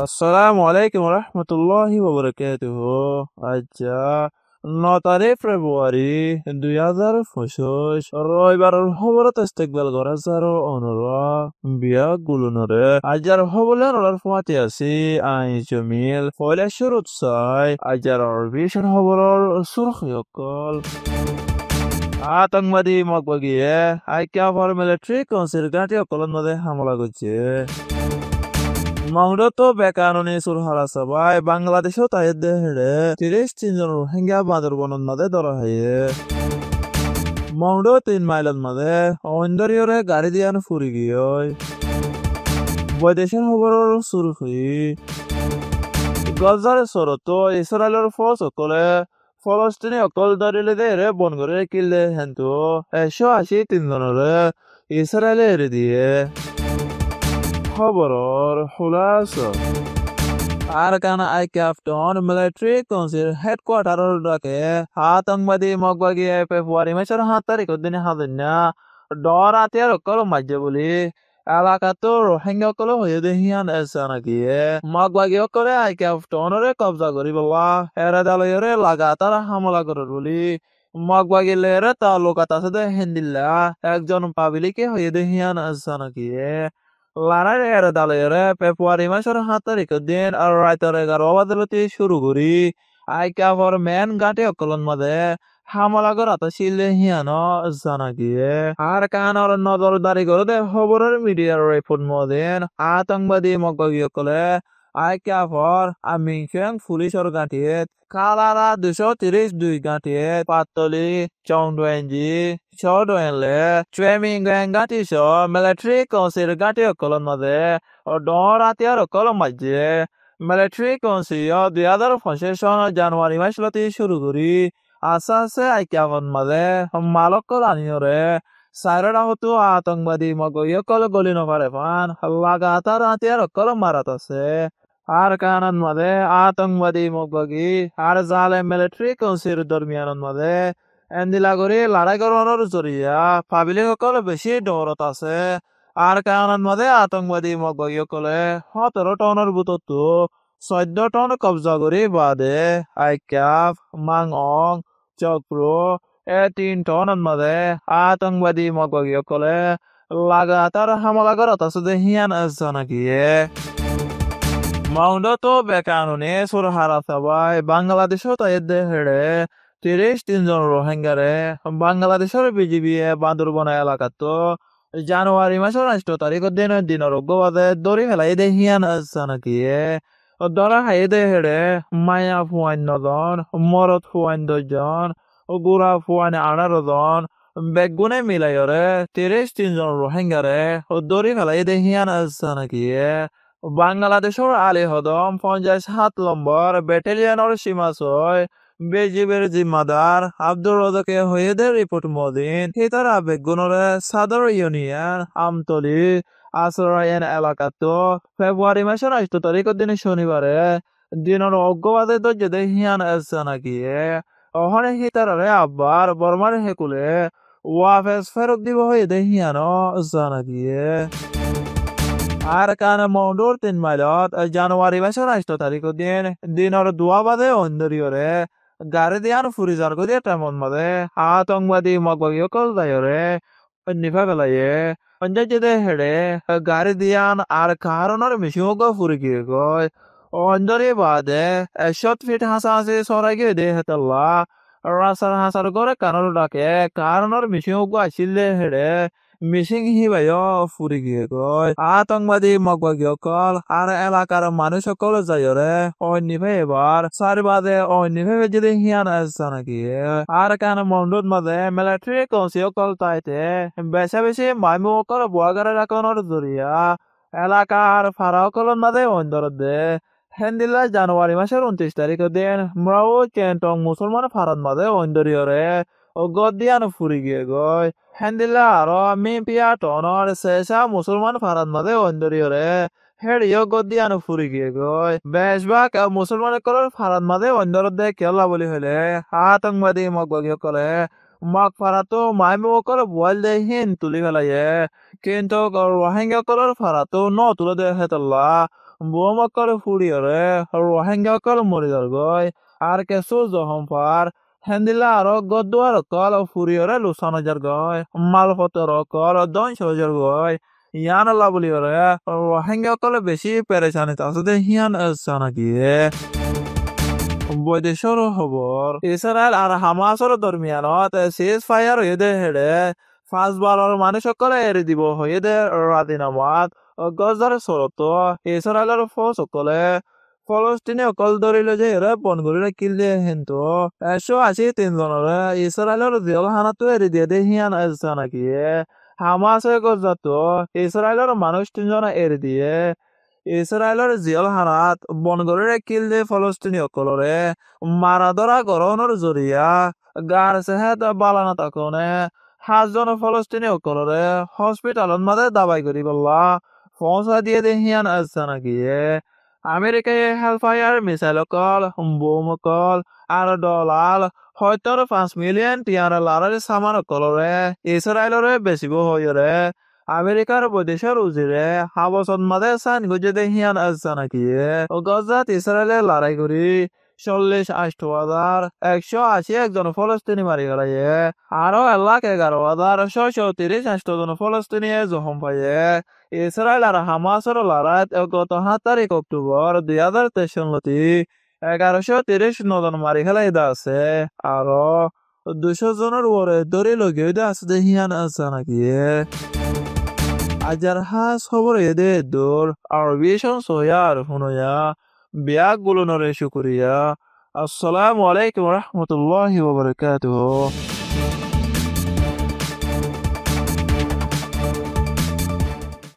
আসসালামু আলাইকুম রহমতুল্লাহি ওয়াবারাকাতুহু। আচ্ছা, 9 ফেব্রুয়ারি 2025 রবিবারের খবরত ইস্তেকবাল করা যারো অনরা বিয়া গুলুনরে আজার হবলেন ওর ফুয়াতে আছি আই জমিল ফয়লা শুরুত চাই আজার বিশন খবরের সুরখয়কল আতঙ্কবাদী মকবগিয়ে আইকা ফর মিলিটারি কনসিলগাটি অকলন মধ্যে হামলা করছে মংডতো বেকাননি সুরহারা সবাই বাংলাদেশও তাই দেহরে 33 জন রোহিঙ্গা বান্দরবনের মাঝে ধরা হয়ে মংড 3 মাইলের মাঝে অন্দরিয়রে গাড়ি দিয়ান ফুরি গিয়ে বৈদেশিক খবরের শুরু হই গজার সরত ইসরায়েলের ফৌজ সকলে ফলস্তিনি অকল ধরিলে দেরে বন করে কিলে হেন্তু 183 জনরে ইসরায়েলে এড়ে দিয়ে খবরের খুলাসা আরাকান আইক্যাফটন মিলিটারি কাউন্সিল হেডকোয়ার্টারের ডাকে আতঙ্কবাদী মগবাগী ফেব্রুয়ারি মাসের 7 তারিখের দিনে হাজিনা ডর আতিয়ার অকল মাঝে বলি এলাকাতো রোহিঙ্গা অকল হয়ে দেহিয়ান এসা নাকি মগবাগী অকলে আইক্যাফটনরে কবজা করি বলা এরা দালয়রে লাগাতার হামলা করে বলি মগবাগী লেরে তালুকাত আছে দে হিন্দিল্লা একজন পাবলিকে হয়ে দেহিয়ান এসা নাকি লারার এর দালের ফেব্রুয়ারি মাসের 7 তারিখের দিন আর রাতের 11 বাজে শুরু করি আইকা ফর মেন গাঁটে অকলন মাঝে হামলা করাতে শিলে হিয়ানো জানা গিয়ে আর কানর নজরদারি করে দে খবরের মিডিয়ার রিপোর্ট মদিন আতঙ্কবাদী মগবাগী অকলে আইকা ফর আমিংফেং পুলিশের গাঁটিয়ে কালারা 232 গাঁটিয়ে পাতলি চংডুয়েনজি চৌডুয়েনলে ট্রেমিংগাং গাঁটি সহ মিলিটারি কাউন্সিল গাঁটি অকলন মাঝে ও ডর আতিয়ার অকলন মাঝে মিলিটারি কাউন্সিল 2025 সন জানুয়ারি মাসলতি শুরু করি আস্তে আস্তে আইকাফন মাঝে মালকল আনিয়রে সাইরা হতো আতঙ্কবাদী মগবাগী অকল গলি নপারে পান লাগাতার আতিয়ার অকল মারাত আছে আর কানান মাঝে আতঙ্কবাদী মগবাগী আর জালে মিলিটারি কাউন্সিল দরমিয়ান মাঝে এন্দিলা করে লড়াই করানোর জরিয়া পাবলিক সকল বেশি দৌড়ত আছে আর কানান মাঝে আতঙ্কবাদী মগবাগী সকলে 17 টনের বুততো 14 টন কবজা করে বাদে আইক্যাফ মাংঅং চক্রো 3 টনের মাঝে আতঙ্কবাদী মগবাগী সকলে লাগাতার হামলা করত আছে দেহিয়ান আছে নাকি মাউন্ডতো বেকানুনে সুরহারা সবাই বাংলাদেশও তাই দেহরে 33 জন রোহিঙ্গারে বাংলাদেশের বিজিবি বান্দরবন এলাকাতো জানুয়ারি মাসের 8 তারিখের দিনের অগ্রবাদে দড়ি ফেলাই দেহিয়ান আছে নাকি ধরা খাই দেহরে মায়া ফুয়ান 9 জন মরদ ফুয়ান 10 জন গুড়া ফুয়ান 18 জন বেগুনে মিলাইরে 33 জন রোহিঙ্গারে দড়ি ফেলাই দেহিয়ান আছে নাকি বাংলাদেশের আলী হদম 57 নম্বর ব্যাটালিয়নের সীমাশয় বিজিবির জিম্মাদার আব্দুর রজাকে হয়েদের রিপোর্ট মদিন হিতার আবেগুনরে সাদর ইউনিয়ন আমতলি আশ্রয়ন এলাকাতো ফেব্রুয়ারি মাসের 8 তারিখের দিনে শনিবারে দিনের অজ্ঞবাদে দর্জে হিয়ান এসে নাকি অহনে হিতারে আব্বার বর্মার হেকুলে ওয়াফেস ফেরত দিব হয়ে হিয়ানো জানাকি আর কানে মৌডুর 3 মাইলত জানুয়ারি মাসের 8 তারিখের দিনের 2 বাজে অন্দরিয়রে গাড়ি দিয়ান ফুরি যার করে তেমন মাঝে আতঙ্কবাদী মগবাগী অকল দায়রে নিভা ফেলাইয়ে অঞ্জে হেড়ে গাড়ি দিয়ান আর কারণের মিশিমগ ফুরি গিয়ে গয় অঞ্জরি বাদে 100 ফিট হাসাহাসি সরাই গিয়ে দে হেতল্লা রাস্তার হাসার করে কারণ ডাকে কারণের মিশিমগ আসিলে হেড়ে মিশিং হিবায় ফুরি গিয়ে গয় আতঙ্কবাদী মগবাগী অকল আর এলাকার মানুষ সকল যাইরে অন্যভাবে এবার 4 বাজে অন্যভাবে যদি হিয়ান আসছে নাকি আর কান মন্ডুর মাঝে মিলিটারি কাউন্সিল অকল তাইতে বেশি বেশি মাইমু অকল বুয়াগারে রাখনের জরিয়া এলাকার ফারা অকলের মাঝে অন্দর দে হেন্দিল্লা জানুয়ারি মাসের 29 তারিখের দিন মরাও চেন্টং মুসলমান ফারাত মাঝে অন্দরিয়রে ও গদিয়ান ফুরি গিয়ে গয় হেন্দিল্লা আরো আমি পিয়া টনর শেষা মুসলমান ফারাত মাঝে অন্দরিয়রে হেড়িও গদিয়ান ফুরি গিয়ে গয় বেশভাগ মুসলমান কলের ফারাত মাঝে অন্দর দে কেলা বলি হলে আতঙ্কবাদী মগবাগী কলে মগ ফারাতো মাইমু করে বল দে হিন তুলি ফেলাইয়ে কিন্তু রোহিঙ্গা কলের ফারাতো ন তুলে দে হেতল্লা বোমাকল ফুরিয়রে রোহিঙ্গাকল মরিদর গয় আর কেসু জহমপার হেন্দিলা আরো গদ্দুয়ার কল ফুরিয়রে লুসানজার গয় মালপত্র কল দন সজর গয় ইয়ান লাবলিয়রে রোহিঙ্গাকল বেশি পেরেশানি তাসদে হিয়ান সানা গিয়ে বৈদেশৰ খবৰ ইছৰাইল আৰু হামাছৰ দৰমিয়ানত চিজ ফায়াৰ হৈদে হেৰে 5 বাৰৰ মানুহসকলে এৰি দিব হৈদে ৰাজিনামাত গজৰ চৰতো ইছৰাইলৰ ফৌজসকলে ফলস্তিনীসকল ধৰিলে যে হেৰে বনগুৰিৰে কিল্লে হেন্তু 183 জনৰে ইছৰাইলৰ জেলখানাটো এৰি দিয়ে দে হিয়ান নাকি হামাছে গজাতো ইছৰাইলৰ মানুহ 3জনে এৰি দিয়ে ইছৰাইলৰ জেলখানাত বনগৰিৰে কিল্লে ফলস্তিনীসকলৰে মাৰাধৰা গৰণৰ জৰিয়া গাৰ চেহেত বালানা তাকনে 7জন ফলস্তিনীসকলৰে হস্পিটালত মাদে দাবাই কৰি বল্লা পৌঁছা দিয়ে দে হিয়ান নাকি আমেৰিকাই হেলফায়াৰ মিছাইলকল বোমকল আৰু ডলাল 5 মিলিয়ন টিয়াৰ লাৰাৰ চামানসকলৰে ইছৰাইলৰে বেচিব হৈৰে আমেরিকার বৈদেশিক উজিরে হাবসত মাদে সাইন গুজে দে হিয়ান নাকি গজাত ইসরায়েলে লড়াই করি 181,181 ফলস্তিনি মারি গেলাইয়ে আরো 1,11,630 ফলস্তিনি জখম পাইয়ে ইসরায়েল আর হামাসের লড়াইত গত 7 তারিখ অক্টোবর 2023 1,139 মারি খেলাই আছে আরো 200 জনের উপরে ধরে লগে আছে দে হিয়ান নাকি আজার হাস খবর এদে দূর আরবিশন সোয়ার হুনয়া বিয়াক গুলো নরে শুকরিয়া আসসালামু আলাইকুম রহমতুল্লাহি ওয়া বারাকাতুহু